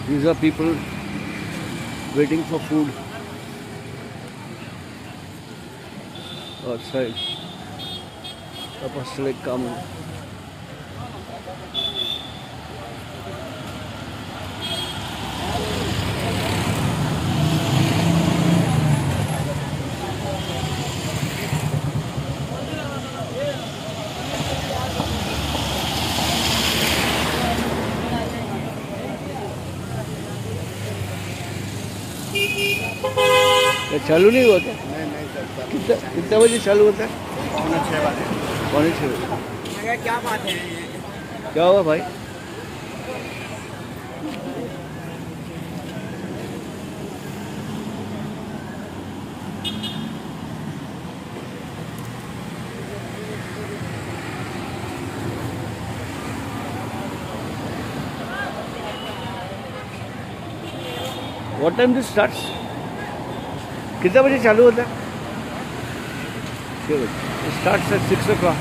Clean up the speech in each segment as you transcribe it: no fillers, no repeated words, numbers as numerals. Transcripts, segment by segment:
These are people waiting for food outside Apostolic Common. चालू नहीं हुआ क्या? नहीं सर। कितना बजे चालू होता है? 6:45 बजे। 6:45 बजे। क्या बात है? क्या हुआ भाई? What time this starts? कितना बजे चालू होता है? 6 बजे. It starts at 6 o'clock.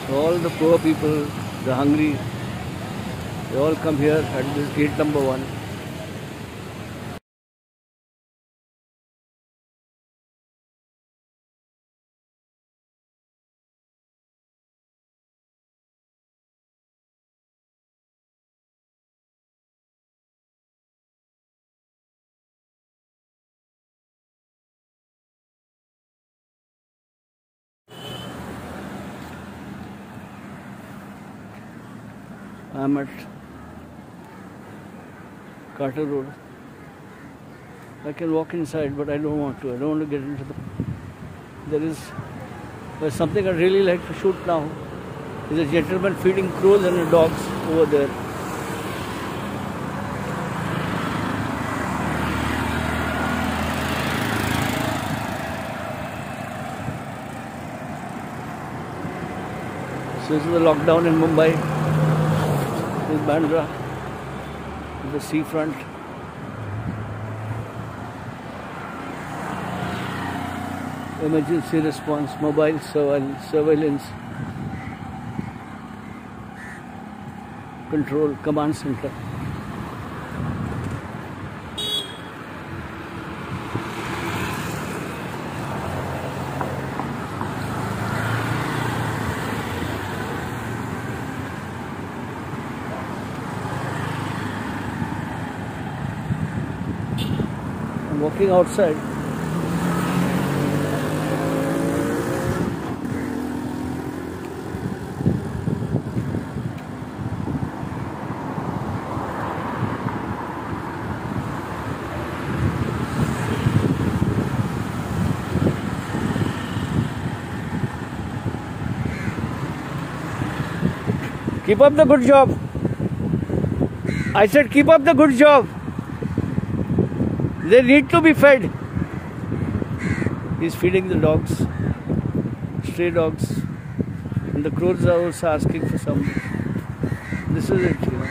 So all the poor people, the hungry, they all come here at this gate number 1. I'm at Carter Road. I can walk inside, but I don't want to. I don't want to get into the... There's something I'd really like to shoot now. There's a gentleman feeding crows and dogs over there. So this is the lockdown in Mumbai. This is Bandra, the seafront. Emergency response, mobile surveillance, control, command center. I'm walking outside. Keep up the good job. I said keep up the good job. They need to be fed. He's feeding the dogs, stray dogs, and the crows are also asking for some. This is it, you know.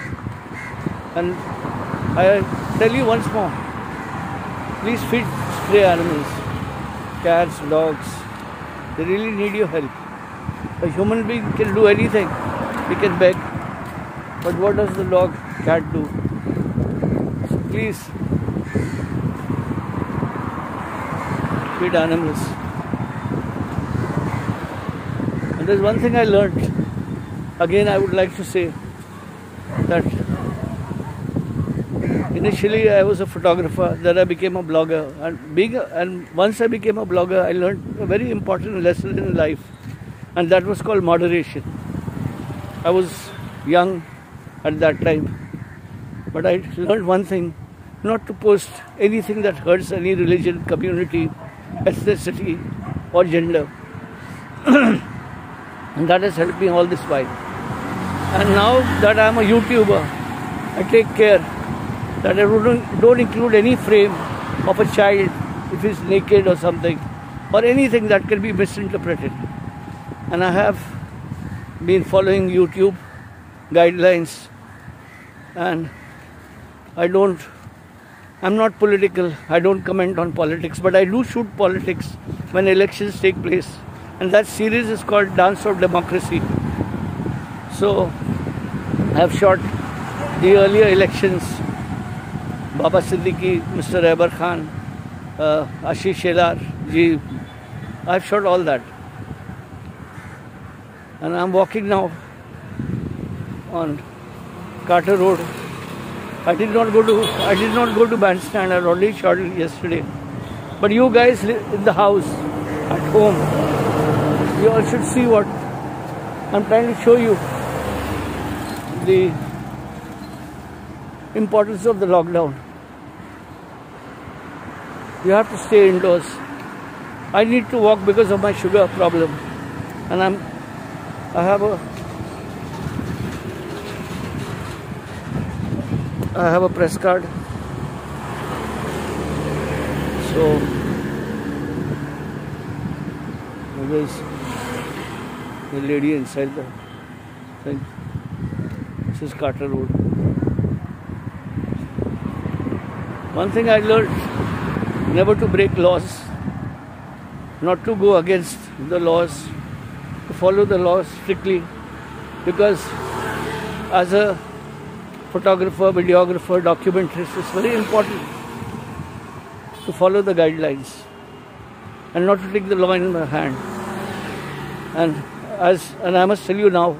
And I tell you once more, please feed stray animals, cats, dogs. They really need your help. A human being can do anything. He can beg. But what does the dog, cat do? So please, feed animals. And there's one thing I learned. Again, I would like to say that initially I was a photographer, then I became a blogger. And once I became a blogger, I learned a very important lesson in life, and that was called moderation. I was young at that time, but I learned one thing: not to post anything that hurts any religion, community, ethnicity or gender. And that has helped me all this while. And now that I am a YouTuber, I take care that I don't include any frame of a child if he's naked or something, or anything that can be misinterpreted. And I have been following YouTube guidelines, and I'm not political, I don't comment on politics, but I do shoot politics when elections take place, and that series is called Dance of Democracy. So I have shot the earlier elections, Baba Siddiqui, Mr. Eber Khan, Ashish Shelar ji. I have shot all that, and I am walking now on Carter Road. I did not go to Bandstand. I already shot it yesterday. But you guys in the house, at home, you all should see what I'm trying to show you. The importance of the lockdown. You have to stay indoors. I need to walk because of my sugar problem, and I have a press card. So there's the lady inside the thing. This is Carter Road. One thing I learned: never to break laws, not to go against the laws, to follow the laws strictly, because as a photographer, videographer, documentarist, it's very important to follow the guidelines and not to take the law in my hand. And I must tell you now,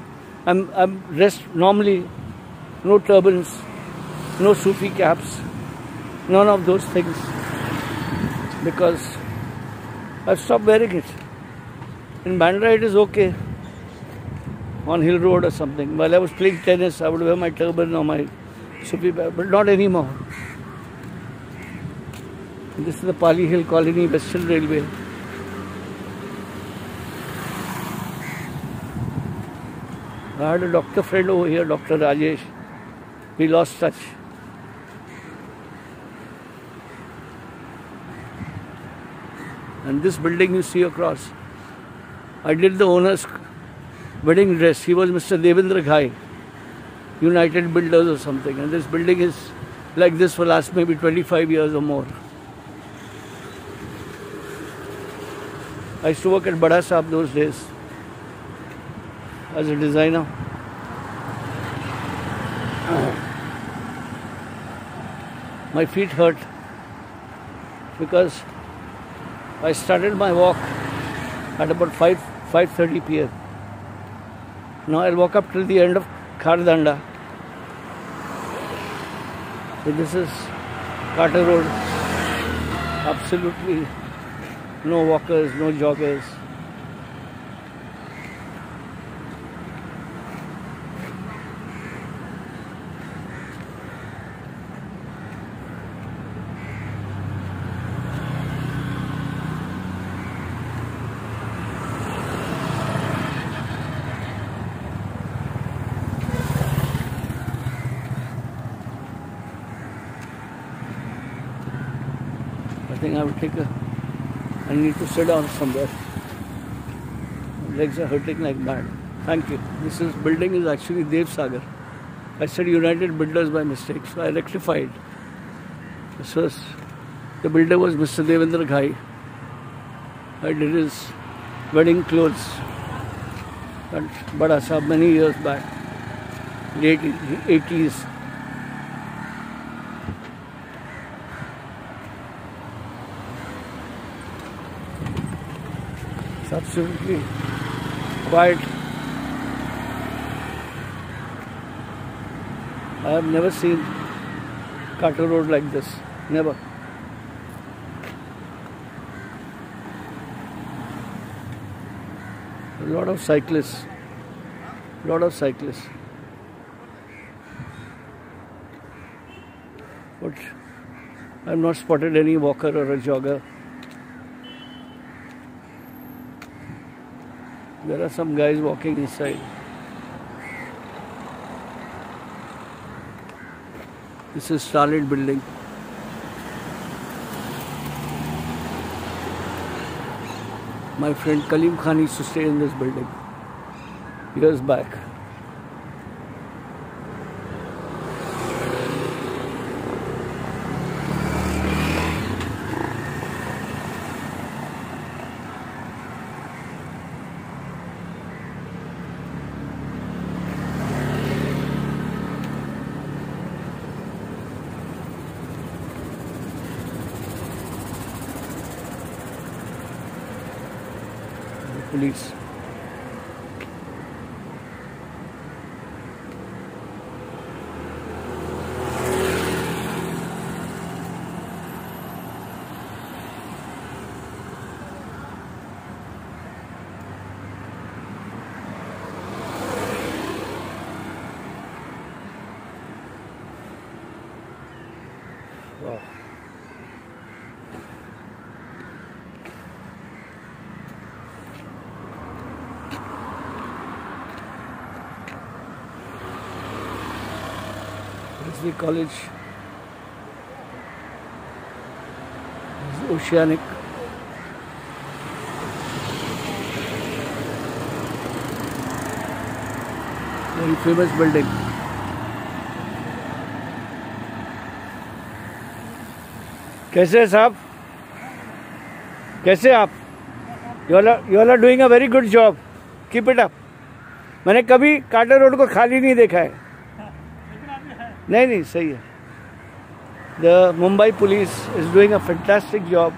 I'm dressed normally, no turbans, no Sufi caps, none of those things, because I've stopped wearing it. In Bandra it is okay, on Hill Road or something. While I was playing tennis, I would wear my turban or my Sufi bag, but not anymore. This is the Pali Hill Colony, Western Railway. I had a doctor friend over here, Dr. Rajesh. We lost touch. And this building you see across, I did the owner's wedding dress. He was Mr. Devendra Ghai, United Builders or something. And this building is like this for last maybe 25 years or more. I used to work at Bada Saab those days as a designer. My feet hurt because I started my walk at about 5:30 p.m. Now I'll walk up till the end of Khardanda. So this is Carter Road. Absolutely no walkers, no joggers. I think I need to sit down somewhere. My legs are hurting like mad. Thank you. This building is actually Dev Sagar. I said United Builders by mistake, so I rectified. The builder was Mr. Devendra Ghai. I did his wedding clothes at Bada Saab many years back, late 80s. Absolutely quiet. I have never seen Carter Road like this. Never. A lot of cyclists. But I have not spotted any walker or a jogger. There are some guys walking inside. This is Starlit building. My friend Kaleem Khan used to stay in this building years back. Police. Wow. This is the college. This is Oceanic. Very famous building. कैसे हैं साहब? कैसे आप? You all are doing a very good job. Keep it up. मैंने कभी quarter road को खाली नहीं देखा है. नहीं सही है. The Mumbai police is doing a fantastic job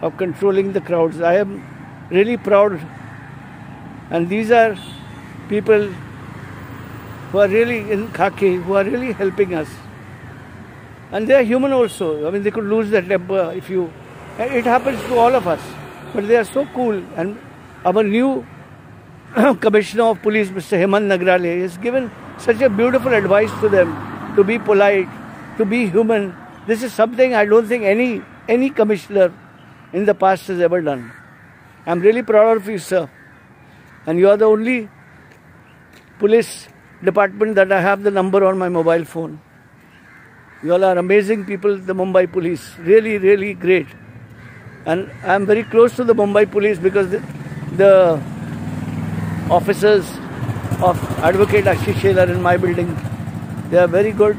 of controlling the crowds. I am really proud, and these are people who are really in khaki, who are really helping us. And they are human also. I mean, they could lose their temper if you... It happens to all of us. But they are so cool. And our new Commissioner of Police, Mr. Hemant Nagrale, has given such a beautiful advice to them to be polite, to be human. This is something I don't think any commissioner in the past has ever done. I'm really proud of you, sir. And you are the only police department that I have the number on my mobile phone. You all are amazing people, the Mumbai police. Really, really great. And I am very close to the Mumbai police because the officers of Advocate Ashish Shelar in my building, they are very good.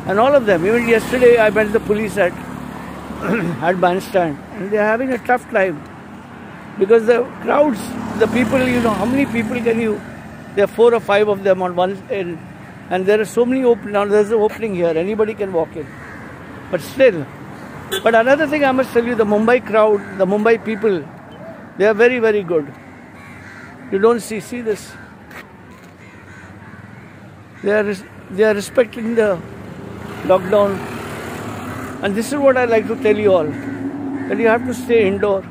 And all of them. Even yesterday I met the police at Bandstand. And they are having a tough time. Because the crowds, the people, you know, how many people can you... There are 4 or 5 of them on one end. And there are so many now there's an opening here, anybody can walk in. But still. But another thing I must tell you, the Mumbai crowd, the Mumbai people, they are very, very good. You don't see this. They are respecting the lockdown. And this is what I like to tell you all. That you have to stay indoor.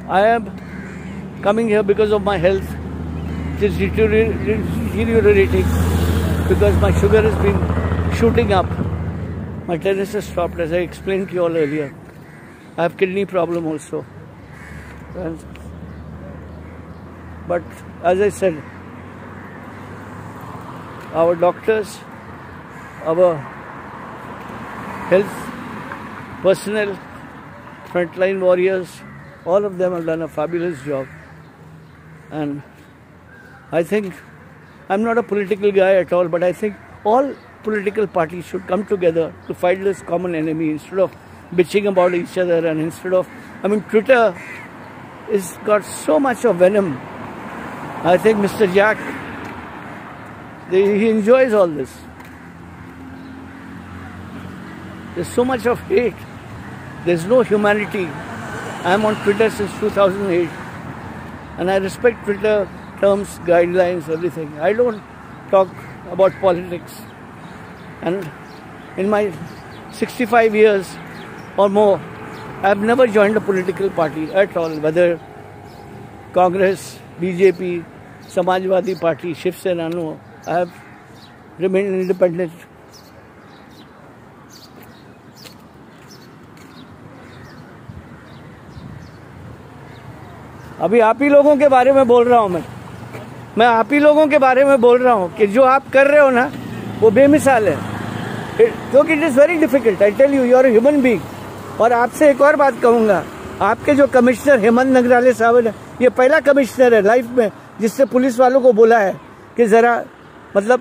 I am coming here because of my health. It is deteriorating because my sugar has been shooting up. My tennis has stopped, as I explained to you all earlier. I have kidney problem also. But as I said, our doctors, our health personnel, frontline warriors, all of them have done a fabulous job. And I think, I'm not a political guy at all, but I think all political parties should come together to fight this common enemy instead of bitching about each other and instead of... I mean, Twitter has got so much of venom. I think Mr. Jack, he enjoys all this. There's so much of hate. There's no humanity. I'm on Twitter since 2008 and I respect Twitter terms, guidelines, everything. I don't talk about politics. And in my 65 years or more, I've never joined a political party at all, whether Congress, BJP, Samajwadi Party, Shiv Sena, no. I have remained independent. अभी आप ही लोगों के बारे में बोल रहा हूँ मैं आप ही लोगों के बारे में बोल रहा हूँ कि जो आप कर रहे हो ना वो बेमिसाल है क्योंकि it is very difficult I tell you you are a human being और आपसे एक और बात कहूँगा आपके जो कमिश्नर हेमंत नगराले साहब है ये पहला कमिश्नर है लाइफ में जिससे पुलिस वालों को बोला है कि ज़रा मतलब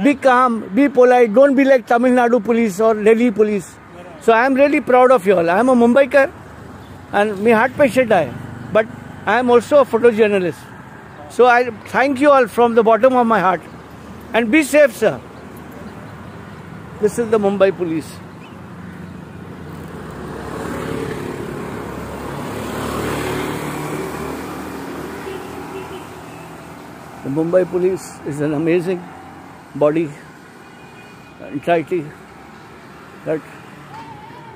be calm be polite don't be like Tamil Nadu police और Delhi police so I am really proud of you all I am a Mumbaikar and me heart patient है but I am also a photojournalist. So I thank you all from the bottom of my heart. And be safe, sir. This is the Mumbai police. The Mumbai police is an amazing body, entity that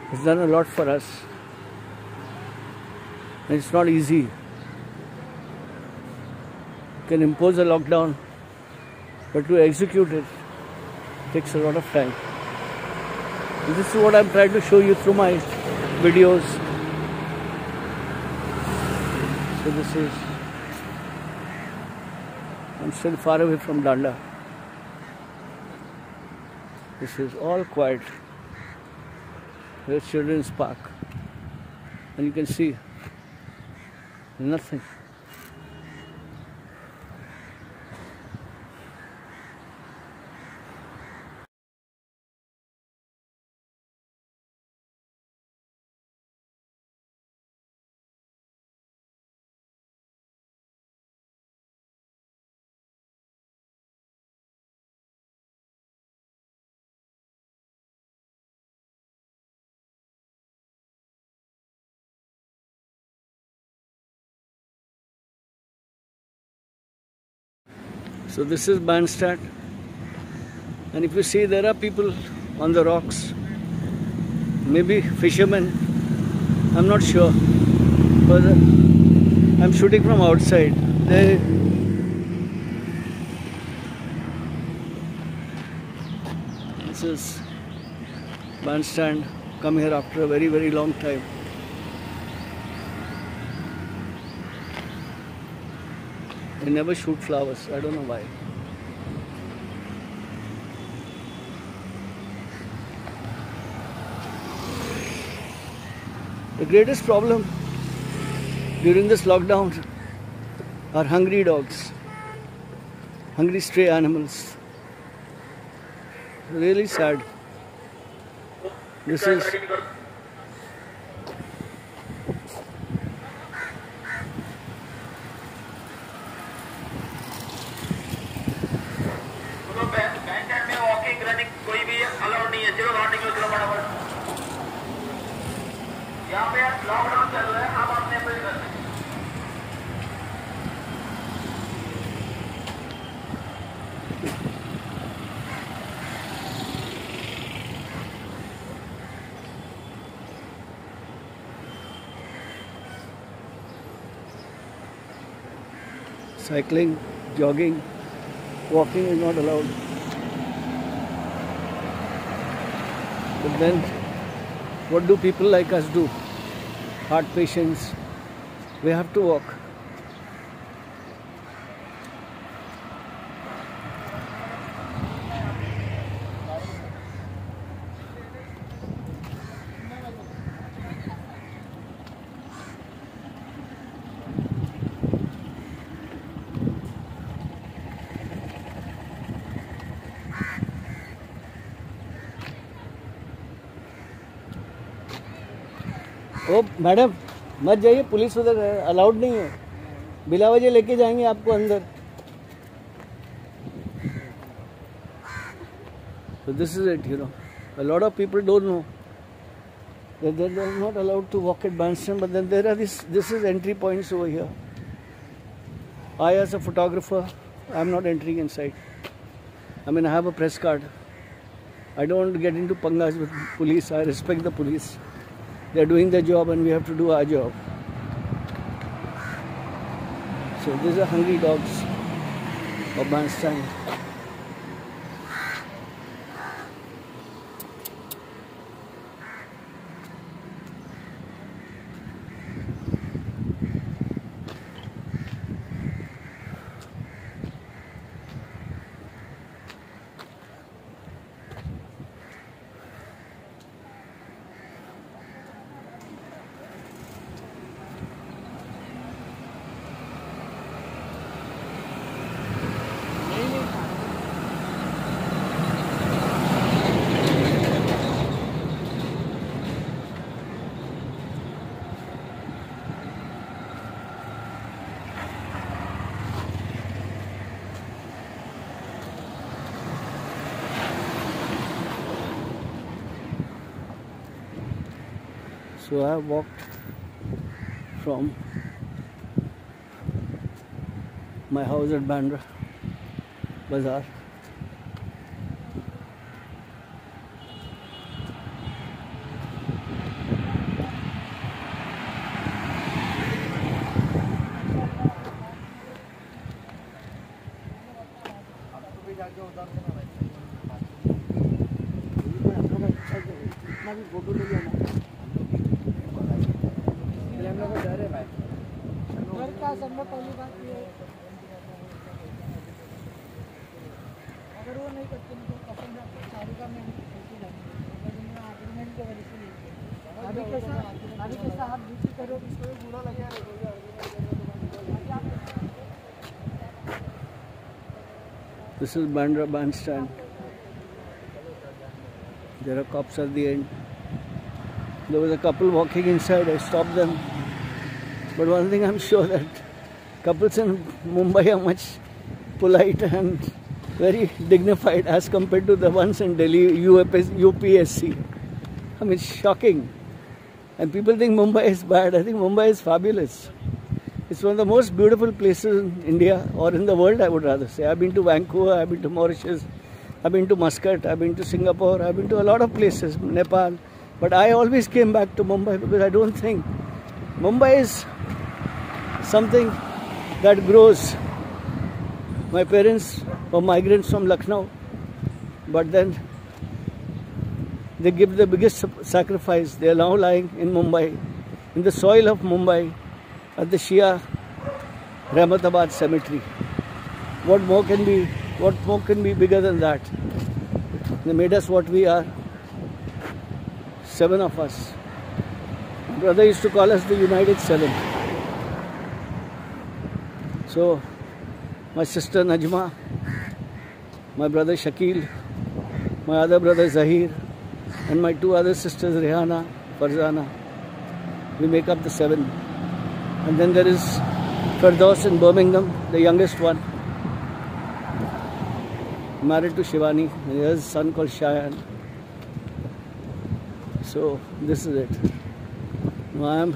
has done a lot for us. And it's not easy. You can impose a lockdown, but to execute it takes a lot of time. And this is what I'm trying to show you through my videos. So this is, I'm still far away from Danda. This is all quiet. Here's Children's Park. And you can see nothing. So this is Bandstand, and if you see, there are people on the rocks, maybe fishermen, I'm not sure, but I'm shooting from outside. This is Bandstand, come here after a very, very long time. They never shoot flowers, I don't know why. The greatest problem during this lockdown are hungry dogs, hungry stray animals. Really sad. This is lockdown चल रहा है, आप अपने अपने घर में cycling, jogging, walking is not allowed. But then, what do people like us do? Heart patients, we have to walk. ओ madam मत जाइए, पुलिस उधर अलाउड नहीं है, बिला वजह लेके जाएंगे आपको अंदर. So this is it, you know. A lot of people don't know that they're not allowed to walk at Bandstand, but then there are this is entry points over here. I, as a photographer, I'm not entering inside. I mean, I have a press card. I don't get into pangas with police. I respect the police. They're doing their job and we have to do our job. So these are hungry dogs of Bandstand. So I have walked from my house at Bandra Bazaar. Photo ले लिया हम लोग को डर है भाई घर का सब में पहली बात ये है अगर वो नहीं करते मुझे पसंद है शादी का मैं कैसे जाऊंगा एग्रीमेंट के वजह से अभी कैसा आप ड्यूटी करो इसको बुरा लगे This is Bandra Bandstand. There are cops at the end. There was a couple walking inside. I stopped them. But one thing I'm sure that couples in Mumbai are much polite and very dignified as compared to the ones in Delhi, UPSC. I mean, it's shocking. And people think Mumbai is bad. I think Mumbai is fabulous. It's one of the most beautiful places in India or in the world, I would rather say. I've been to Vancouver, I've been to Mauritius, I've been to Muscat, I've been to Singapore, I've been to a lot of places, Nepal. But I always came back to Mumbai because I don't think Mumbai is something that grows. My parents were migrants from Lucknow, but then they give the biggest sacrifice. They are now lying in Mumbai, in the soil of Mumbai, at the Shia Rahmatabad cemetery. What more can be bigger than that? They made us what we are. 7 of us. My brother used to call us the United Seven. So, my sister Najma, my brother Shakil, my other brother Zahir, and my 2 other sisters Rehana, Farzana. We make up the 7. And then there is Firdaus in Birmingham, the youngest one, married to Shivani, and he has a son called Shayan. So this is it. Now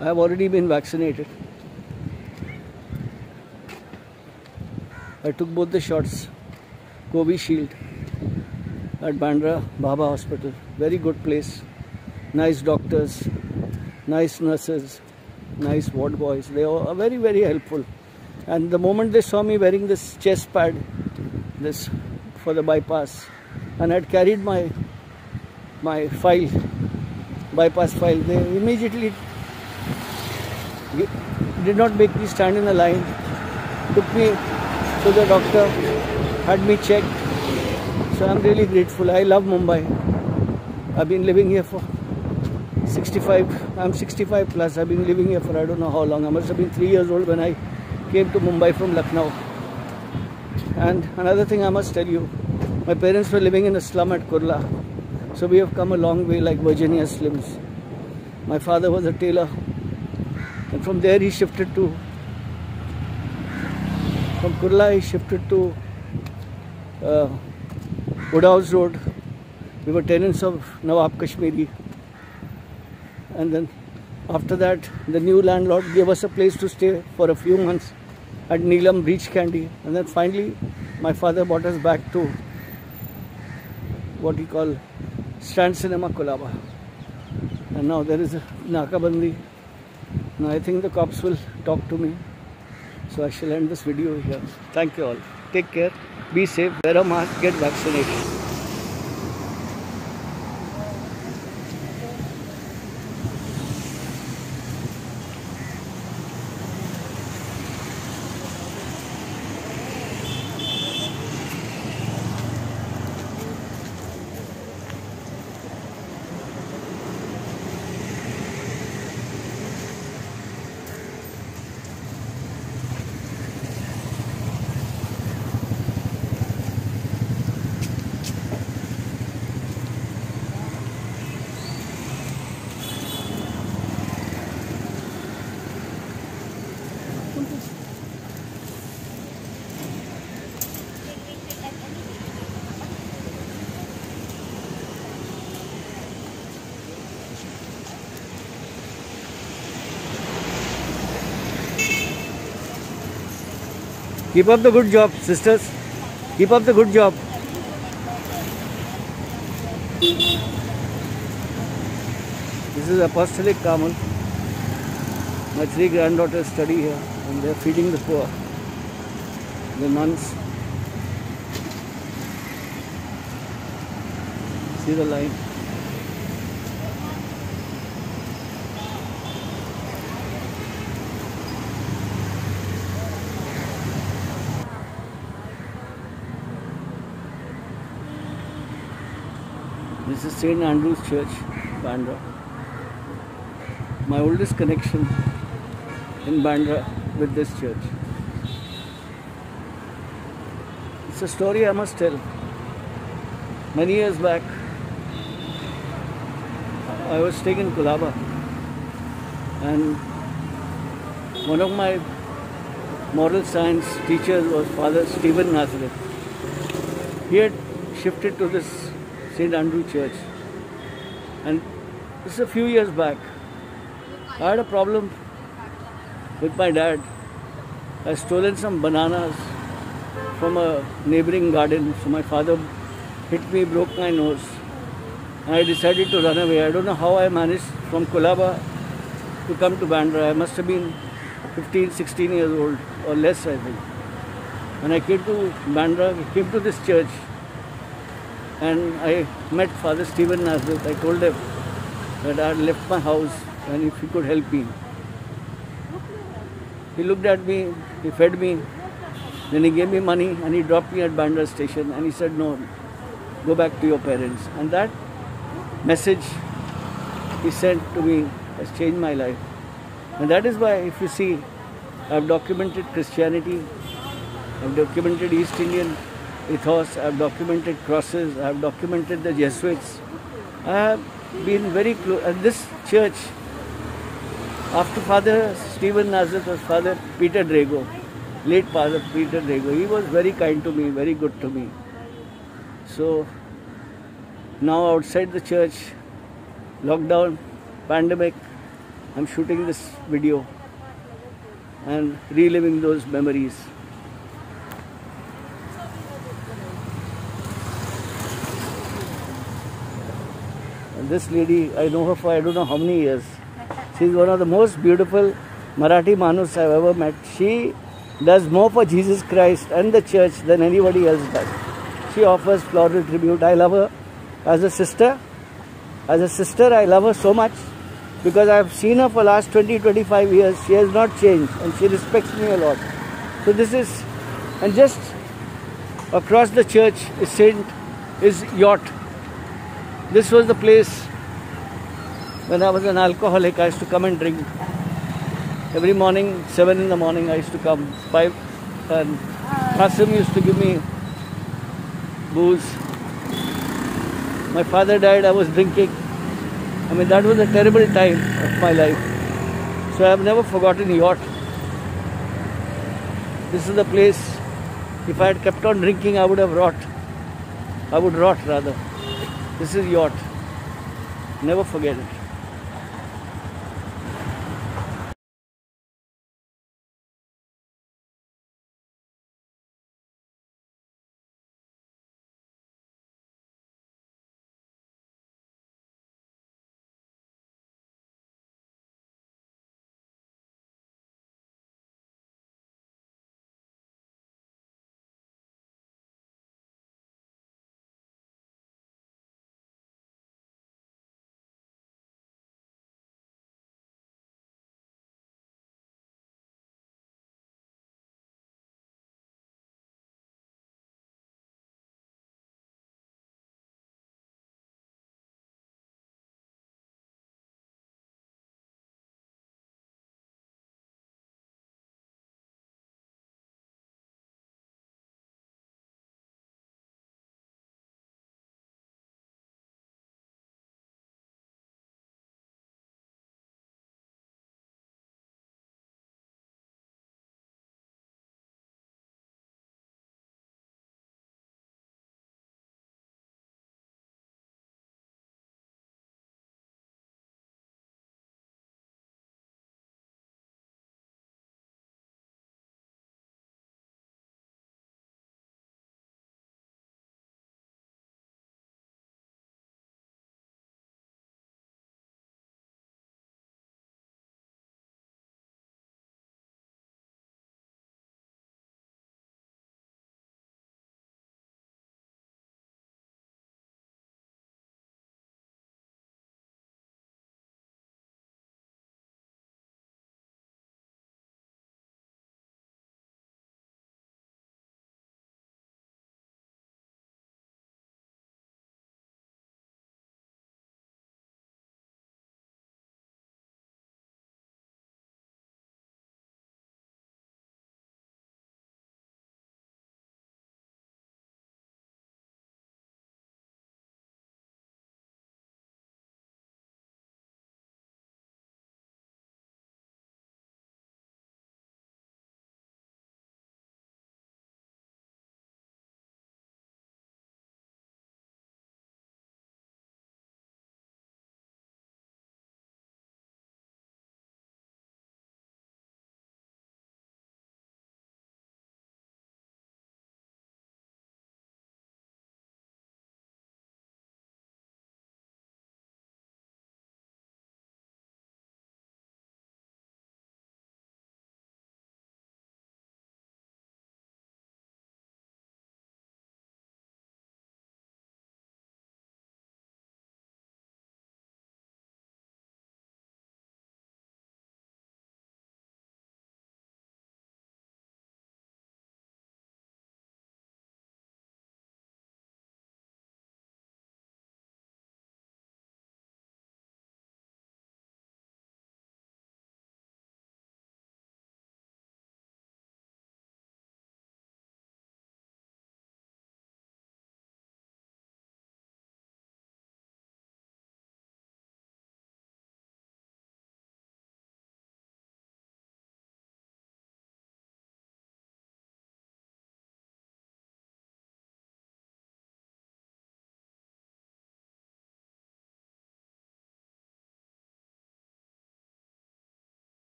I have already been vaccinated. I took both the shots, Covishield at Bandra Bhabha Hospital. Very good place, nice doctors, nice nurses, nice ward boys. They are very, very helpful. And the moment they saw me wearing this chest pad, this for the bypass, and I had carried my file, bypass file, they immediately did not make me stand in a line, took me to the doctor, had me checked. So I'm really grateful. I love Mumbai. I've been living here for 65. I'm 65 plus. I've been living here for I don't know how long. I must have been 3 years old when I came to Mumbai from Lucknow. And another thing I must tell you, my parents were living in a slum at Kurla. So we have come a long way like Virginia Slims. My father was a tailor. And from there he shifted to From Kurla, he shifted to Woodhouse Road. We were tenants of Nawab Kashmiri. And then after that, the new landlord gave us a place to stay for a few months at Neelam Beach Candy. And then finally, my father brought us back to what he called Stand Cinema Colaba. And now there is a Nakabandi. Now I think the cops will talk to me. So I shall end this video here. Thank you all. Take care. Be safe. Wear a mask. Get vaccinated. Keep up the good job, sisters. Keep up the good job. This is Apostolic Carmel. My 3 granddaughters study here and they are feeding the poor, the nuns. See the line. This is St. Andrew's Church, Bandra. My oldest connection in Bandra with this church. It's a story I must tell. Many years back, I was staying in Colaba and one of my moral science teachers was Father Stephen Nazareth. He had shifted to this St. Andrew Church, and this is a few years back. I had a problem with my dad. I had stolen some bananas from a neighboring garden, so my father hit me, broke my nose, and I decided to run away. I don't know how I managed from Colaba to come to Bandra. I must have been 15, 16 years old or less, I think. When I came to Bandra, I came to this church and I met Father Stephen Nazareth. I told him that I had left my house and if he could help me. He looked at me, he fed me, then he gave me money and he dropped me at Bandra station and he said, no, go back to your parents. And that message he sent to me has changed my life. And that is why, if you see, I have documented Christianity, I have documented East Indian ethos, I have documented crosses, I have documented the Jesuits. I have been very close. And this church, after Father Stephen Nazareth, was Father Peter Drago, late Father Peter Drago. He was very kind to me, very good to me. So now outside the church, lockdown, pandemic, I'm shooting this video and reliving those memories. And this lady, I know her for I don't know how many years. She's one of the most beautiful Marathi Manus I've ever met. She does more for Jesus Christ and the church than anybody else does. She offers floral tribute. I love her as a sister. As a sister, I love her so much because I've seen her for the last 20-25 years. She has not changed and she respects me a lot. So this is, and just across the church is Yacht. This was the place when I was an alcoholic. I used to come and drink. Every morning, 7 in the morning, I used to come. 5, and Qasim used to give me booze. My father died, I was drinking. I mean, that was a terrible time of my life. So I have never forgotten Yacht. This is the place, if I had kept on drinking, I would have rot. I would rot rather. This is Yacht. Never forget it.